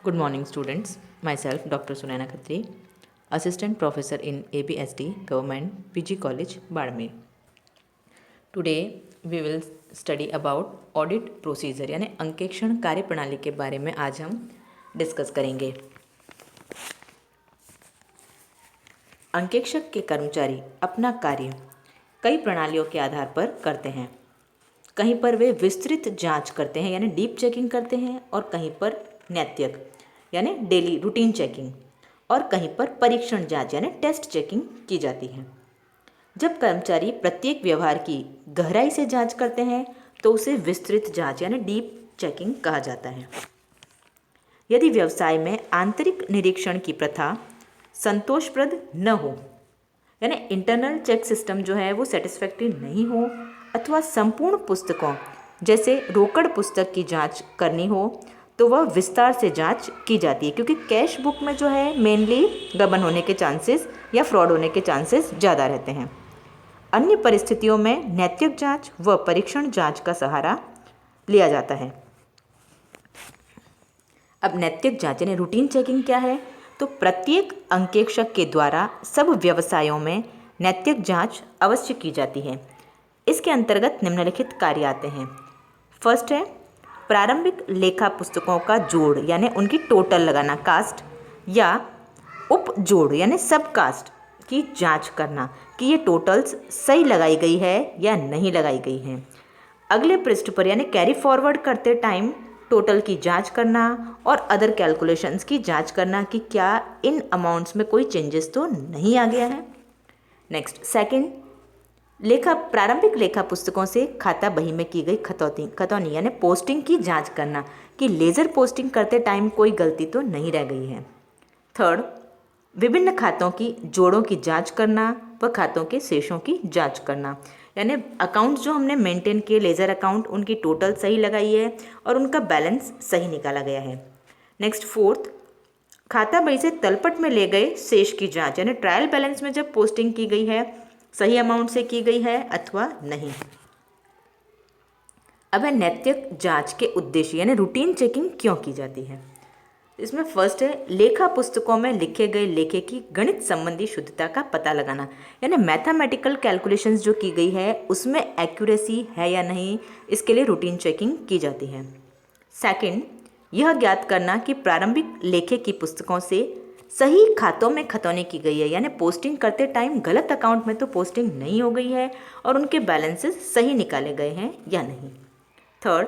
Good morning, students. Myself, Dr. Sunaina Khatri, Assistant Professor in ABSD Government PG College, Badmer. Today, we will study about audit procedure यानी अंकेक्षण कार्य प्रणाली के बारे में आज हम डिस्कस करेंगे। अंकेक्षक के कर्मचारी अपना कार्य कई प्रणालियों के आधार पर करते हैं। कहीं पर वे विस्तृत जांच करते हैं यानी डीप चेकिंग करते हैं, और कहीं पर नैतिक यानी डेली रूटीन चेकिंग, और कहीं पर परीक्षण जांच यानी टेस्ट चेकिंग की जाती है। जब कर्मचारी प्रत्येक व्यवहार की गहराई से जांच करते हैं तो उसे विस्तृत जांच यानी डीप चेकिंग कहा जाता है। यदि व्यवसाय में आंतरिक निरीक्षण की प्रथा संतोषप्रद न हो यानी इंटरनल चेक सिस्टम जो है वो सेटिस्फैक्टरी नहीं हो, अथवा संपूर्ण पुस्तकों जैसे रोकड़ पुस्तक की जांच करनी हो तो वह विस्तार से जांच की जाती है, क्योंकि कैश बुक में जो है मेनली गबन होने के चांसेस या फ्रॉड होने के चांसेस ज़्यादा रहते हैं। अन्य परिस्थितियों में नैतिक जांच व परीक्षण जांच का सहारा लिया जाता है। अब नैतिक जांच यानी रूटीन चेकिंग क्या है? तो प्रत्येक अंकेक्षक के द्वारा सब व्यवसायों में नैतिक जांच अवश्य की जाती है। इसके अंतर्गत निम्नलिखित कार्य आते हैं। फर्स्ट है प्रारंभिक लेखा पुस्तकों का जोड़ यानी उनकी टोटल लगाना, कास्ट या उप जोड़ यानी सब कास्ट की जांच करना कि ये टोटल्स सही लगाई गई है या नहीं लगाई गई है। अगले पृष्ठ पर यानी कैरी फॉरवर्ड करते टाइम टोटल की जांच करना और अदर कैलकुलेशंस की जांच करना कि क्या इन अमाउंट्स में कोई चेंजेस तो नहीं आ गया है। नेक्स्ट सेकंड, प्रारंभिक लेखा पुस्तकों से खाता बही में की गई खतौनी यानी पोस्टिंग की जांच करना कि लेज़र पोस्टिंग करते टाइम कोई गलती तो नहीं रह गई है। थर्ड, विभिन्न खातों की जोड़ों की जांच करना व खातों के शेषों की जांच करना, यानी अकाउंट्स जो हमने मेंटेन किए लेज़र अकाउंट, उनकी टोटल सही लगाई है और उनका बैलेंस सही निकाला गया है। नेक्स्ट फोर्थ, खाता बही से तलपट में ले गए शेष की जांच यानी ट्रायल बैलेंस में जब पोस्टिंग की गई है सही अमाउंट से की गई है अथवा नहीं। अब है नैतिक जांच के उद्देश्य यानी रूटीन चेकिंग क्यों की जाती है। इसमें फर्स्ट है लेखा पुस्तकों में लिखे गए लेखे की गणित संबंधी शुद्धता का पता लगाना, यानी मैथमेटिकल कैलकुलेशंस जो की गई है उसमें एक्यूरेसी है या नहीं, इसके लिए रूटीन चेकिंग की जाती है। सेकंड, यह ज्ञात करना कि प्रारंभिक लेखे की पुस्तकों से सही खातों में खतौनी की गई है, यानी पोस्टिंग करते टाइम गलत अकाउंट में तो पोस्टिंग नहीं हो गई है और उनके बैलेंसेस सही निकाले गए हैं या नहीं। थर्ड,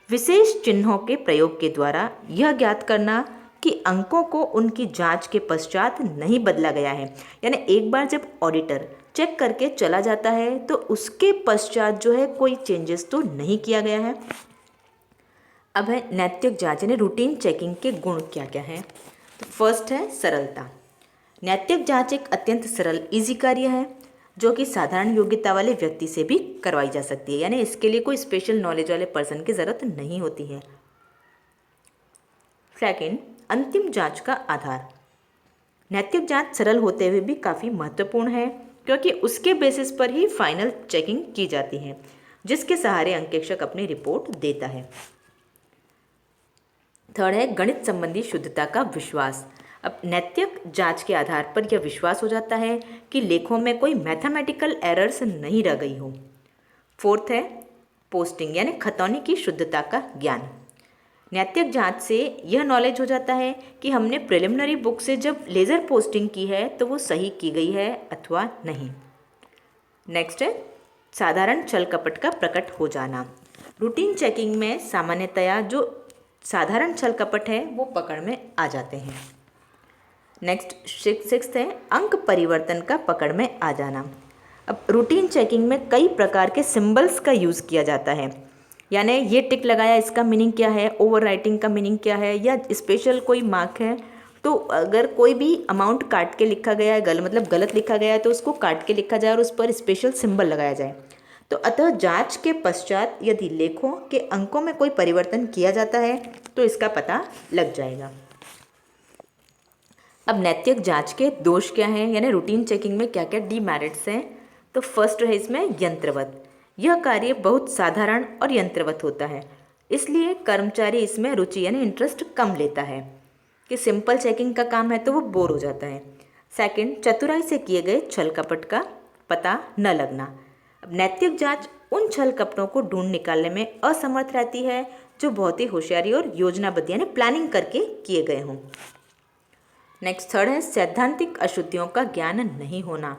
विशेष चिन्हों के प्रयोग के द्वारा यह ज्ञात करना कि अंकों को उनकी जांच के पश्चात नहीं बदला गया है, यानी एक बार जब ऑडिटर चेक करके चला जाता है तो उसके पश्चात जो है कोई चेंजेस तो नहीं किया गया है। अब है नैतिक जांच यानी रूटीन चेकिंग के गुण क्या क्या हैं। तो फर्स्ट है सरलता। नैतिक जांच एक अत्यंत सरल इजी कार्य है जो कि साधारण योग्यता वाले व्यक्ति से भी करवाई जा सकती है, यानी इसके लिए कोई स्पेशल नॉलेज वाले पर्सन की ज़रूरत नहीं होती है। सेकंड, अंतिम जांच का आधार। नैतिक जांच सरल होते हुए भी काफ़ी महत्वपूर्ण है क्योंकि उसके बेसिस पर ही फाइनल चेकिंग की जाती है जिसके सहारे अंकेक्षक अपनी रिपोर्ट देता है। थर्ड है गणित संबंधी शुद्धता का विश्वास। अब नैतिक जांच के आधार पर यह विश्वास हो जाता है कि लेखों में कोई मैथमेटिकल एरर्स नहीं रह गई हो। फोर्थ है पोस्टिंग यानी खतौनी की शुद्धता का ज्ञान। नैतिक जांच से यह नॉलेज हो जाता है कि हमने प्रिलिमिनरी बुक से जब लेज़र पोस्टिंग की है तो वो सही की गई है अथवा नहीं। नेक्स्ट है साधारण छल कपट का प्रकट हो जाना। रूटीन चेकिंग में सामान्यतया जो साधारण छल कपट है वो पकड़ में आ जाते हैं। नेक्स्ट सिक्स्थ है अंक परिवर्तन का पकड़ में आ जाना। अब रूटीन चेकिंग में कई प्रकार के सिंबल्स का यूज़ किया जाता है, यानी ये टिक लगाया इसका मीनिंग क्या है, ओवर राइटिंग का मीनिंग क्या है, या स्पेशल कोई मार्क है तो अगर कोई भी अमाउंट काट के लिखा गया है मतलब गलत लिखा गया है तो उसको काट के लिखा जाए और उस पर स्पेशल सिंबल लगाया जाए। तो अतः जांच के पश्चात यदि लेखों के अंकों में कोई परिवर्तन किया जाता है तो इसका पता लग जाएगा। अब नैतिक जांच के दोष क्या हैं, यानी रूटीन चेकिंग में क्या क्या डीमेरिट्स हैं। तो फर्स्ट है इसमें यंत्रवत। यह कार्य बहुत साधारण और यंत्रवत होता है, इसलिए कर्मचारी इसमें रुचि यानी इंटरेस्ट कम लेता है। कि सिंपल चेकिंग का काम है तो वो बोर हो जाता है। सेकंड, चतुराई से किए गए छल कपट का पता न लगना। अब नैतिक जांच उन छल कपटों को ढूंढ निकालने में असमर्थ रहती है जो बहुत ही होशियारी और योजनाबद्ध यानी प्लानिंग करके किए गए हों। नेक्स्ट थर्ड है सैद्धांतिक अशुद्धियों का ज्ञान नहीं होना।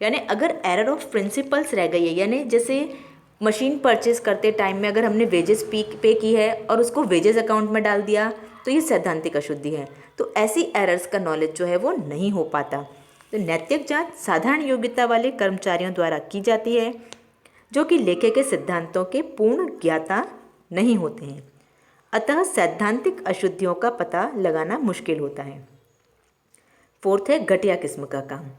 यानी अगर एरर ऑफ प्रिंसिपल्स रह गई है, यानी जैसे मशीन परचेज करते टाइम में अगर हमने वेजेस पे की है और उसको वेजेस अकाउंट में डाल दिया तो ये सैद्धांतिक अशुद्धि है। तो ऐसी एरर्स का नॉलेज जो है वो नहीं हो पाता। तो नैतिक जांच साधारण योग्यता वाले कर्मचारियों द्वारा की जाती है जो कि लेखे के सिद्धांतों के पूर्ण ज्ञाता नहीं होते हैं, अतः सैद्धांतिक अशुद्धियों का पता लगाना मुश्किल होता है। फोर्थ है घटिया किस्म का काम।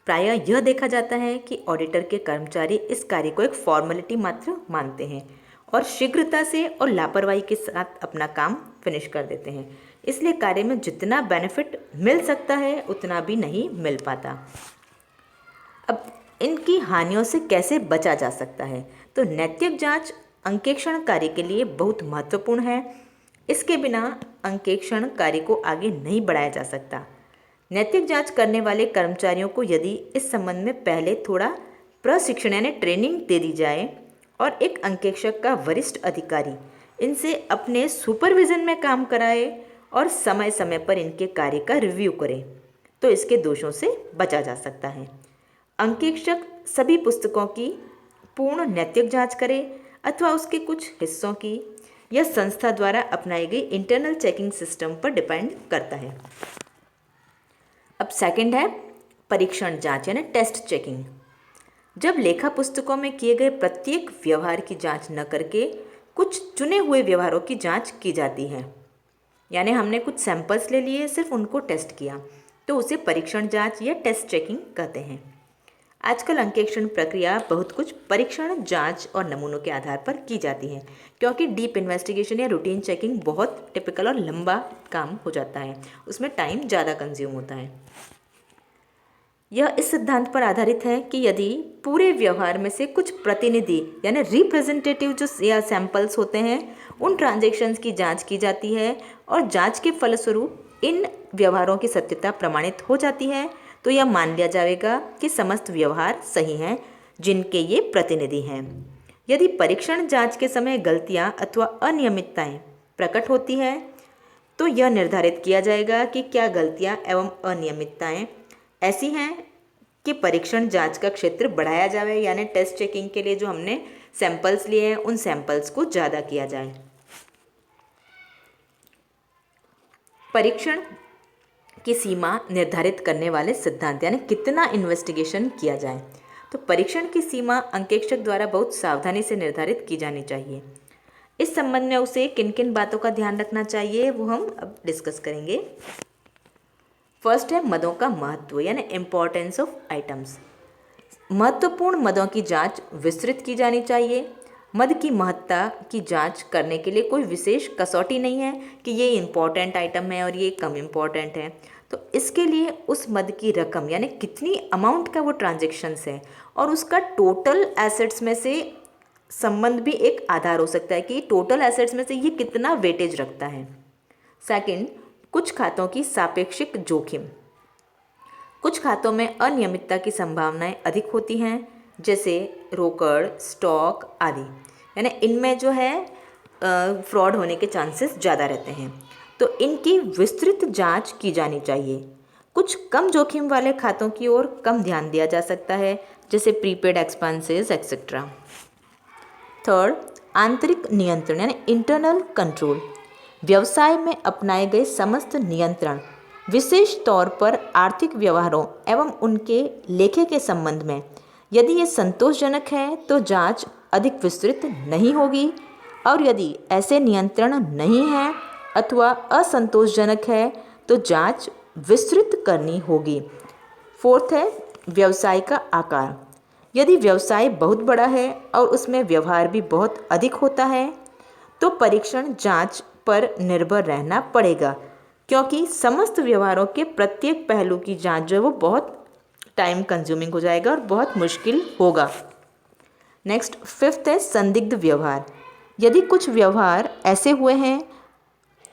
प्रायः यह देखा जाता है कि ऑडिटर के कर्मचारी इस कार्य को एक फॉर्मेलिटी मात्र मानते हैं और शीघ्रता से और लापरवाही के साथ अपना काम फिनिश कर देते हैं, इसलिए कार्य में जितना बेनिफिट मिल सकता है उतना भी नहीं मिल पाता। अब इनकी हानियों से कैसे बचा जा सकता है? तो नैतिक जांच अंकेक्षण कार्य के लिए बहुत महत्वपूर्ण है। इसके बिना अंकेक्षण कार्य को आगे नहीं बढ़ाया जा सकता। नैतिक जांच करने वाले कर्मचारियों को यदि इस संबंध में पहले थोड़ा प्रशिक्षण यानी ट्रेनिंग दे दी जाए और एक अंकेक्षक का वरिष्ठ अधिकारी इनसे अपने सुपरविजन में काम कराए और समय समय पर इनके कार्य का रिव्यू करे तो इसके दोषों से बचा जा सकता है। अंकेक्षक सभी पुस्तकों की पूर्ण नैतिक जांच करे अथवा उसके कुछ हिस्सों की, यह संस्था द्वारा अपनाई गई इंटरनल चेकिंग सिस्टम पर डिपेंड करता है। अब सेकंड है परीक्षण जांच यानी टेस्ट चेकिंग। जब लेखा पुस्तकों में किए गए प्रत्येक व्यवहार की जांच न करके कुछ चुने हुए व्यवहारों की जांच की जाती है, यानी हमने कुछ सैंपल्स ले लिए, सिर्फ उनको टेस्ट किया, तो उसे परीक्षण जांच या टेस्ट चेकिंग कहते हैं। आजकल अंकेक्षण प्रक्रिया बहुत कुछ परीक्षण जांच और नमूनों के आधार पर की जाती है, क्योंकि डीप इन्वेस्टिगेशन या रूटीन चेकिंग बहुत टिपिकल और लंबा काम हो जाता है, उसमें टाइम ज़्यादा कंज्यूम होता है। यह इस सिद्धांत पर आधारित है कि यदि पूरे व्यवहार में से कुछ प्रतिनिधि यानी रिप्रेजेंटेटिव जो या सैंपल्स होते हैं उन ट्रांजैक्शंस की जांच की जाती है और जांच के फलस्वरूप इन व्यवहारों की सत्यता प्रमाणित हो जाती है, तो यह मान लिया जाएगा कि समस्त व्यवहार सही हैं जिनके ये प्रतिनिधि हैं। यदि परीक्षण जांच के समय गलतियां अथवा अनियमितताएं प्रकट होती हैं तो यह निर्धारित किया जाएगा कि क्या गलतियां एवं अनियमितताएं ऐसी हैं कि परीक्षण जांच का क्षेत्र बढ़ाया जाए, यानी टेस्ट चेकिंग के लिए जो हमने सैंपल्स लिए हैं उन सैंपल्स को ज़्यादा किया जाए। परीक्षण की सीमा निर्धारित करने वाले सिद्धांत यानी कितना इन्वेस्टिगेशन किया जाए। तो परीक्षण की सीमा अंकेक्षक द्वारा बहुत सावधानी से निर्धारित की जानी चाहिए। इस संबंध में उसे किन किन बातों का ध्यान रखना चाहिए वो हम अब डिस्कस करेंगे। फर्स्ट है मदों का महत्व यानी इम्पोर्टेंस ऑफ आइटम्स। महत्वपूर्ण मदों की जांच विस्तृत की जानी चाहिए। मद की महत्ता की जांच करने के लिए कोई विशेष कसौटी नहीं है कि ये इम्पॉर्टेंट आइटम है और ये कम इम्पॉर्टेंट है। तो इसके लिए उस मद की रकम यानी कितनी अमाउंट का वो ट्रांजेक्शन्स है और उसका टोटल एसेट्स में से संबंध भी एक आधार हो सकता है कि टोटल एसेट्स में से ये कितना वेटेज रखता है। सेकंड, कुछ खातों की सापेक्षिक जोखिम। कुछ खातों में अनियमितता की संभावनाएं अधिक होती हैं, जैसे रोकड़, स्टॉक आदि, यानी इनमें जो है फ्रॉड होने के चांसेस ज़्यादा रहते हैं, तो इनकी विस्तृत जांच की जानी चाहिए। कुछ कम जोखिम वाले खातों की ओर कम ध्यान दिया जा सकता है, जैसे प्रीपेड एक्सपेंसेस एक्सेट्रा। थर्ड, आंतरिक नियंत्रण यानी इंटरनल कंट्रोल। व्यवसाय में अपनाए गए समस्त नियंत्रण विशेष तौर पर आर्थिक व्यवहारों एवं उनके लेखे के संबंध में यदि ये संतोषजनक है तो जांच अधिक विस्तृत नहीं होगी, और यदि ऐसे नियंत्रण नहीं है अथवा असंतोषजनक है तो जांच विस्तृत करनी होगी। फोर्थ है व्यवसाय का आकार। यदि व्यवसाय बहुत बड़ा है और उसमें व्यवहार भी बहुत अधिक होता है तो परीक्षण जांच पर निर्भर रहना पड़ेगा, क्योंकि समस्त व्यवहारों के प्रत्येक पहलू की जांच जो है वो बहुत टाइम कंज्यूमिंग हो जाएगा और बहुत मुश्किल होगा। नेक्स्ट, फिफ्थ है संदिग्ध व्यवहार। यदि कुछ व्यवहार ऐसे हुए हैं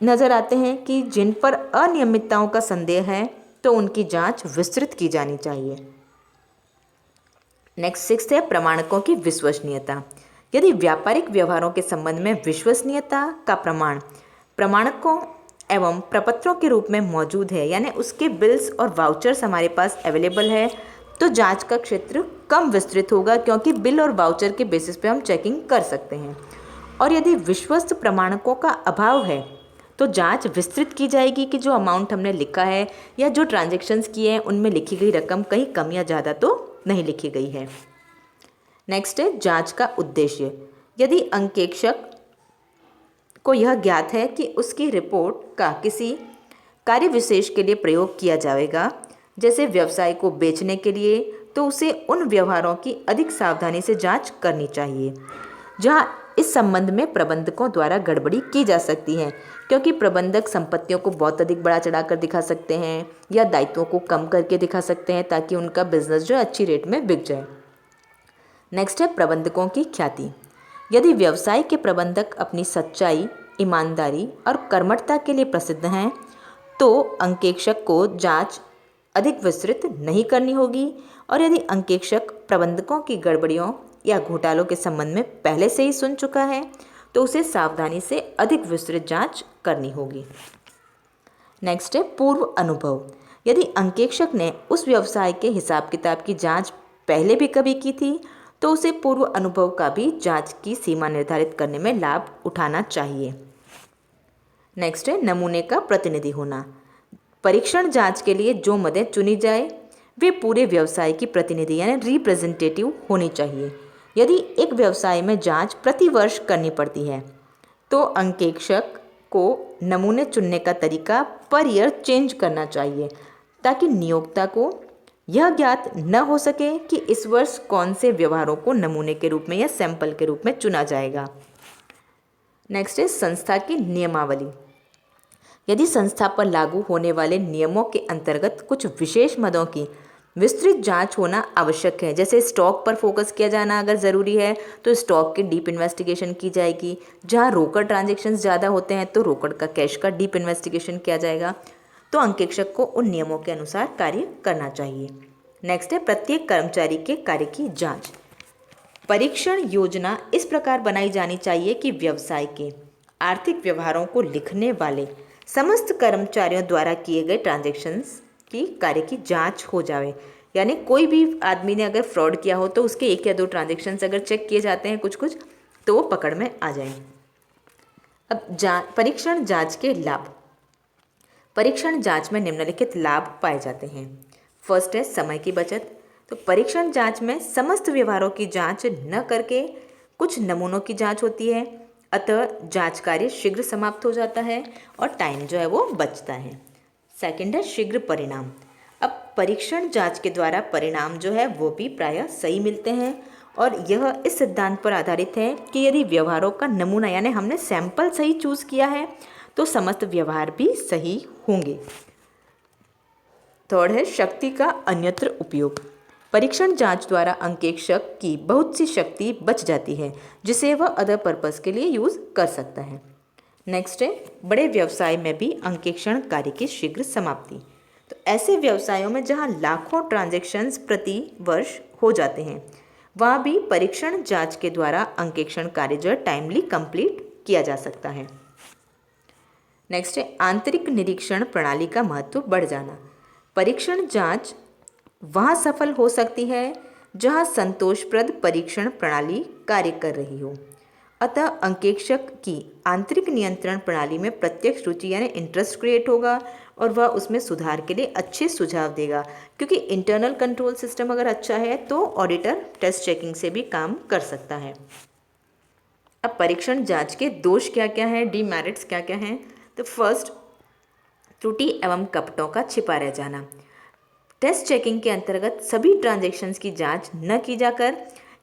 नज़र आते हैं कि जिन पर अनियमितताओं का संदेह है तो उनकी जांच विस्तृत की जानी चाहिए। नेक्स्ट 6 है प्रमाणकों की विश्वसनीयता। यदि व्यापारिक व्यवहारों के संबंध में विश्वसनीयता का प्रमाण प्रमाणकों एवं प्रपत्रों के रूप में मौजूद है, यानी उसके बिल्स और वाउचर्स हमारे पास अवेलेबल है, तो जांच का क्षेत्र कम विस्तृत होगा, क्योंकि बिल और वाउचर के बेसिस पे हम चेकिंग कर सकते हैं। और यदि विश्वस्त प्रमाणकों का अभाव है तो जांच विस्तृत की जाएगी कि जो अमाउंट हमने लिखा है या जो ट्रांजैक्शंस किए हैं उनमें लिखी गई रकम कहीं कम या ज़्यादा तो नहीं लिखी गई है। नेक्स्ट है जांच का उद्देश्य। यदि अंकेक्षक को यह ज्ञात है कि उसकी रिपोर्ट का किसी कार्य विशेष के लिए प्रयोग किया जाएगा, जैसे व्यवसाय को बेचने के लिए, तो उसे उन व्यवहारों की अधिक सावधानी से जांच करनी चाहिए जहां इस संबंध में प्रबंधकों द्वारा गड़बड़ी की जा सकती है, क्योंकि प्रबंधक संपत्तियों को बहुत अधिक बढ़ा चढ़ाकर दिखा सकते हैं या दायित्वों को कम करके दिखा सकते हैं ताकि उनका बिजनेस जो अच्छी रेट में बिक जाए। नेक्स्ट है प्रबंधकों की ख्याति। यदि व्यवसाय के प्रबंधक अपनी सच्चाई, ईमानदारी और कर्मठता के लिए प्रसिद्ध हैं तो अंकेक्षक को जांच अधिक विस्तृत नहीं करनी होगी। और यदि अंकेक्षक प्रबंधकों की गड़बड़ियों या घोटालों के संबंध में पहले से ही सुन चुका है तो उसे सावधानी से अधिक विस्तृत जांच करनी होगी। नेक्स्ट है पूर्व अनुभव। यदि अंकेक्षक ने उस व्यवसाय के हिसाब किताब की जांच पहले भी कभी की थी तो उसे पूर्व अनुभव का भी जांच की सीमा निर्धारित करने में लाभ उठाना चाहिए। नेक्स्ट है नमूने का प्रतिनिधि होना। परीक्षण जांच के लिए जो मदें चुनी जाए वे पूरे व्यवसाय की प्रतिनिधि यानी रिप्रेजेंटेटिव होनी चाहिए। यदि एक व्यवसाय में जांच प्रति वर्ष करनी पड़ती है तो अंकेक्षक को नमूने चुनने का तरीका पर ईयर चेंज करना चाहिए ताकि नियोक्ता को यह ज्ञात न हो सके कि इस वर्ष कौन से व्यवहारों को नमूने के रूप में या सैंपल के रूप में चुना जाएगा। नेक्स्ट है संस्था की नियमावली। यदि संस्था पर लागू होने वाले नियमों के अंतर्गत कुछ विशेष मदों की विस्तृत जांच होना आवश्यक है, जैसे स्टॉक पर फोकस किया जाना अगर ज़रूरी है तो स्टॉक की डीप इन्वेस्टिगेशन की जाएगी। जहां रोकड़ ट्रांजैक्शंस ज़्यादा होते हैं तो रोकड़ का कैश का डीप इन्वेस्टिगेशन किया जाएगा। तो अंकेक्षक को उन नियमों के अनुसार कार्य करना चाहिए। नेक्स्ट है प्रत्येक कर्मचारी के कार्य की जाँच। परीक्षण योजना इस प्रकार बनाई जानी चाहिए कि व्यवसाय के आर्थिक व्यवहारों को लिखने वाले समस्त कर्मचारियों द्वारा किए गए ट्रांजैक्शंस की कार्य की जांच हो जाए। यानी कोई भी आदमी ने अगर फ्रॉड किया हो तो उसके 1 या 2 ट्रांजैक्शंस अगर चेक किए जाते हैं कुछ कुछ तो वो पकड़ में आ जाए। अब परीक्षण जांच के लाभ। परीक्षण जांच में निम्नलिखित लाभ पाए जाते हैं। फर्स्ट है समय की बचत। तो परीक्षण जांच में समस्त व्यवहारों की जांच न करके कुछ नमूनों की जांच होती है, अतः जांच कार्य शीघ्र समाप्त हो जाता है और टाइम जो है वो बचता है। सेकंड है शीघ्र परिणाम। अब परीक्षण जांच के द्वारा परिणाम जो है वो भी प्रायः सही मिलते हैं और यह इस सिद्धांत पर आधारित है कि यदि व्यवहारों का नमूना यानी हमने सैंपल सही चूज किया है तो समस्त व्यवहार भी सही होंगे। थर्ड है शक्ति का अन्यत्र उपयोग। परीक्षण जांच द्वारा अंकेक्षक की बहुत सी शक्ति बच जाती है जिसे वह अदर पर्पस के लिए यूज कर सकता है। नेक्स्ट है बड़े व्यवसाय में भी अंकेक्षण कार्य की शीघ्र समाप्ति। तो ऐसे व्यवसायों में जहां लाखों ट्रांजैक्शंस प्रति वर्ष हो जाते हैं वहां भी परीक्षण जांच के द्वारा अंकेक्षण कार्य जो है टाइमली कंप्लीट किया जा सकता है। नेक्स्ट है आंतरिक निरीक्षण प्रणाली का महत्व बढ़ जाना। परीक्षण जांच वहां सफल हो सकती है जहां संतोषप्रद परीक्षण प्रणाली कार्य कर रही हो, अतः अंकेक्षक की आंतरिक नियंत्रण प्रणाली में प्रत्यक्ष रुचि यानी इंटरेस्ट क्रिएट होगा और वह उसमें सुधार के लिए अच्छे सुझाव देगा, क्योंकि इंटरनल कंट्रोल सिस्टम अगर अच्छा है तो ऑडिटर टेस्ट चेकिंग से भी काम कर सकता है। अब परीक्षण जांच के दोष क्या क्या हैं, डीमेरिट्स क्या क्या हैं। तो फर्स्ट, त्रुटि एवं कपटों का छिपा रह जाना। टेस्ट चेकिंग के अंतर्गत सभी ट्रांजैक्शंस की जांच न की जाकर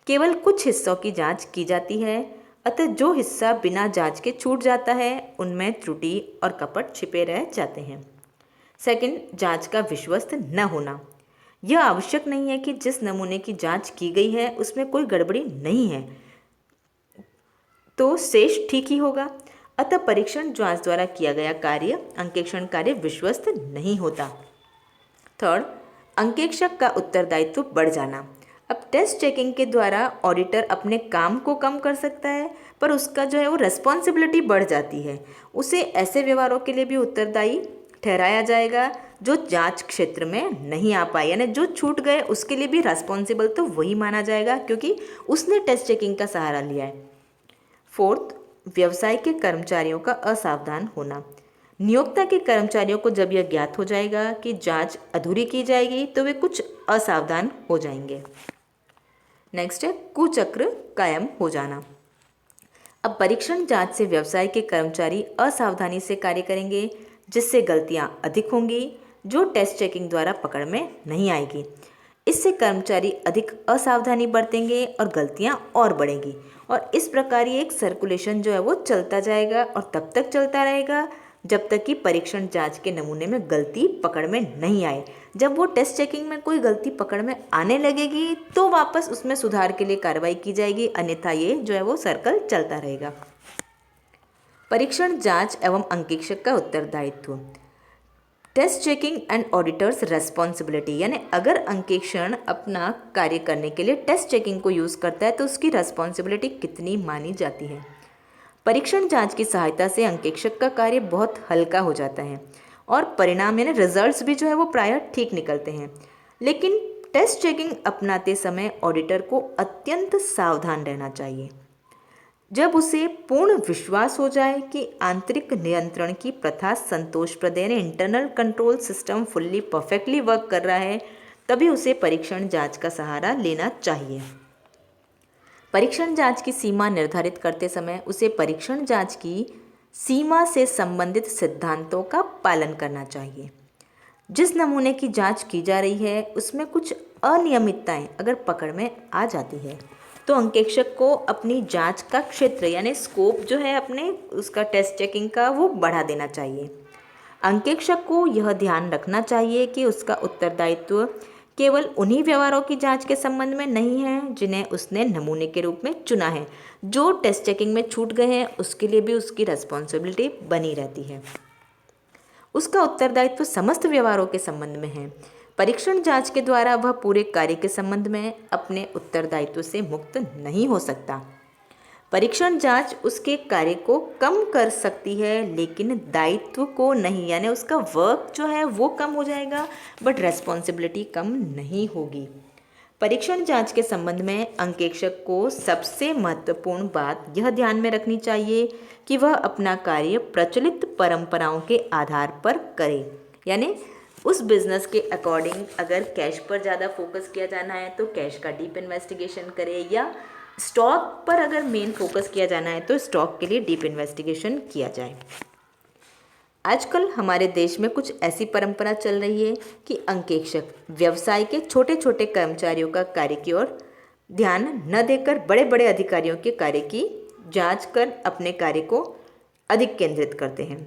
केवल कुछ हिस्सों की जांच की जाती है, अतः जो हिस्सा बिना जांच के छूट जाता है उनमें त्रुटि और कपट छिपे रह जाते हैं। सेकंड, जांच का विश्वस्त न होना। यह आवश्यक नहीं है कि जिस नमूने की जांच की गई है उसमें कोई गड़बड़ी नहीं है तो शेष ठीक ही होगा, अतः परीक्षण जांच द्वारा किया गया कार्य अंकेक्षण कार्य विश्वस्त नहीं होता। थर्ड, अंकेक्षक का उत्तरदायित्व बढ़ जाना। अब टेस्ट चेकिंग के द्वारा ऑडिटर अपने काम को कम कर सकता है, पर उसका जो है वो रेस्पॉन्सिबिलिटी बढ़ जाती है। उसे ऐसे व्यवहारों के लिए भी उत्तरदायी ठहराया जाएगा जो जांच क्षेत्र में नहीं आ पाए, यानी जो छूट गए उसके लिए भी रेस्पॉन्सिबल तो वही माना जाएगा क्योंकि उसने टेस्ट चेकिंग का सहारा लिया है। फोर्थ, व्यवसाय के कर्मचारियों का असावधान होना। नियोक्ता के कर्मचारियों को जब यह ज्ञात हो जाएगा कि जांच अधूरी की जाएगी तो वे कुछ असावधान हो जाएंगे। नेक्स्ट है कुचक्र कायम हो जाना। अब परीक्षण जांच से व्यवसाय के कर्मचारी असावधानी से कार्य करेंगे जिससे गलतियां अधिक होंगी जो टेस्ट चेकिंग द्वारा पकड़ में नहीं आएगी। इससे कर्मचारी अधिक असावधानी बरतेंगे और गलतियां और बढ़ेंगी और इस प्रकार ये एक सर्कुलेशन जो है वो चलता जाएगा और तब तक चलता रहेगा जब तक कि परीक्षण जांच के नमूने में गलती पकड़ में नहीं आए। जब वो टेस्ट चेकिंग में कोई गलती पकड़ में आने लगेगी तो वापस उसमें सुधार के लिए कार्रवाई की जाएगी, अन्यथा ये जो है वो सर्कल चलता रहेगा। परीक्षण जांच एवं अंकेक्षक का उत्तरदायित्व। Test checking and auditors responsibility, यानी अगर अंकेक्षण अपना कार्य करने के लिए टेस्ट चेकिंग को यूज़ करता है तो उसकी रेस्पॉन्सिबिलिटी कितनी मानी जाती है। परीक्षण जांच की सहायता से अंकेक्षक का कार्य बहुत हल्का हो जाता है और परिणाम यानी रिजल्ट्स भी जो है वो प्रायः ठीक निकलते हैं। लेकिन टेस्ट चेकिंग अपनाते समय ऑडिटर को अत्यंत सावधान रहना चाहिए। जब उसे पूर्ण विश्वास हो जाए कि आंतरिक नियंत्रण की प्रथा संतोषप्रद यानी internal control system fully perfectly work कर रहा है, तभी उसे परीक्षण जांच का सहारा लेना चाहिए। परीक्षण जांच की सीमा निर्धारित करते समय उसे परीक्षण जांच की सीमा से संबंधित सिद्धांतों का पालन करना चाहिए। जिस नमूने की जांच की जा रही है उसमें कुछ अनियमितताएं अगर पकड़ में आ जाती है तो अंकेक्षक को अपनी जांच का क्षेत्र यानी स्कोप जो है अपने उसका टेस्ट चेकिंग का वो बढ़ा देना चाहिए। अंकेक्षक को यह ध्यान रखना चाहिए कि उसका उत्तरदायित्व केवल उन्हीं व्यवहारों की जांच के संबंध में नहीं है जिन्हें उसने नमूने के रूप में चुना है। जो टेस्ट चेकिंग में छूट गए हैं उसके लिए भी उसकी रेस्पॉन्सिबिलिटी बनी रहती है। उसका उत्तरदायित्व समस्त व्यवहारों के संबंध में है। परीक्षण जांच के द्वारा वह पूरे कार्य के संबंध में अपने उत्तरदायित्व से मुक्त नहीं हो सकता। परीक्षण जांच उसके कार्य को कम कर सकती है लेकिन दायित्व को नहीं, यानी उसका वर्क जो है वो कम हो जाएगा बट रेस्पॉन्सिबिलिटी कम नहीं होगी। परीक्षण जांच के संबंध में अंकेक्षक को सबसे महत्वपूर्ण बात यह ध्यान में रखनी चाहिए कि वह अपना कार्य प्रचलित परंपराओं के आधार पर करे, यानी उस बिजनेस के अकॉर्डिंग अगर कैश पर ज़्यादा फोकस किया जाना है तो कैश का डीप इन्वेस्टिगेशन करे, या स्टॉक पर अगर मेन फोकस किया जाना है तो स्टॉक के लिए डीप इन्वेस्टिगेशन किया जाए। आजकल हमारे देश में कुछ ऐसी परंपरा चल रही है कि अंकेक्षक व्यवसाय के छोटे छोटे कर्मचारियों का कार्य की ओर ध्यान न देकर बड़े बड़े अधिकारियों के कार्य की जांच कर अपने कार्य को अधिक केंद्रित करते हैं।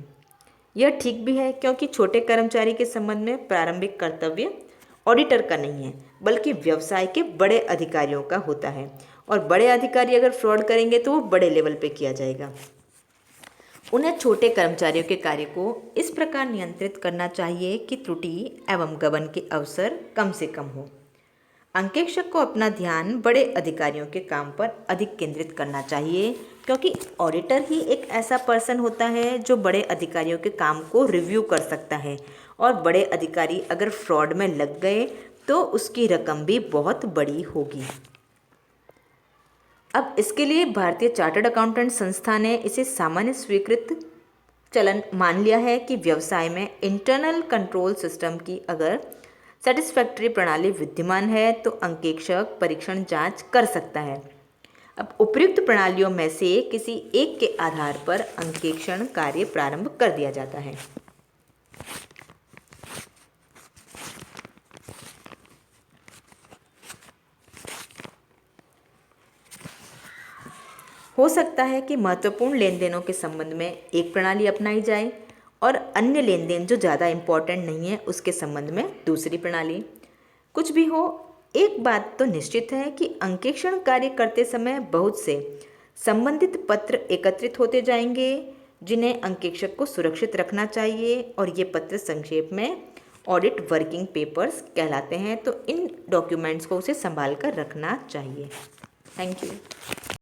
यह ठीक भी है क्योंकि छोटे कर्मचारी के संबंध में प्रारंभिक कर्तव्य ऑडिटर का नहीं है बल्कि व्यवसाय के बड़े अधिकारियों का होता है और बड़े अधिकारी अगर फ्रॉड करेंगे तो वो बड़े लेवल पे किया जाएगा। उन्हें छोटे कर्मचारियों के कार्य को इस प्रकार नियंत्रित करना चाहिए कि त्रुटि एवं गबन के अवसर कम से कम हो। अंकेक्षक को अपना ध्यान बड़े अधिकारियों के काम पर अधिक केंद्रित करना चाहिए क्योंकि ऑडिटर ही एक ऐसा पर्सन होता है जो बड़े अधिकारियों के काम को रिव्यू कर सकता है और बड़े अधिकारी अगर फ्रॉड में लग गए तो उसकी रकम भी बहुत बड़ी होगी। अब इसके लिए भारतीय चार्टर्ड अकाउंटेंट संस्था ने इसे सामान्य स्वीकृत चलन मान लिया है कि व्यवसाय में इंटरनल कंट्रोल सिस्टम की अगर सेटिस्फैक्टरी प्रणाली विद्यमान है तो अंकेक्षक परीक्षण जांच कर सकता है। अब उपयुक्त प्रणालियों में से किसी एक के आधार पर अंकेक्षण कार्य प्रारंभ कर दिया जाता है। हो सकता है कि महत्वपूर्ण लेन देनों के संबंध में एक प्रणाली अपनाई जाए और अन्य लेन देन जो ज़्यादा इम्पॉर्टेंट नहीं है उसके संबंध में दूसरी प्रणाली। कुछ भी हो, एक बात तो निश्चित है कि अंकेक्षण कार्य करते समय बहुत से संबंधित पत्र एकत्रित होते जाएंगे जिन्हें अंकेक्षक को सुरक्षित रखना चाहिए और ये पत्र संक्षेप में ऑडिट वर्किंग पेपर्स कहलाते हैं। तो इन डॉक्यूमेंट्स को उसे संभाल कर रखना चाहिए। Thank you.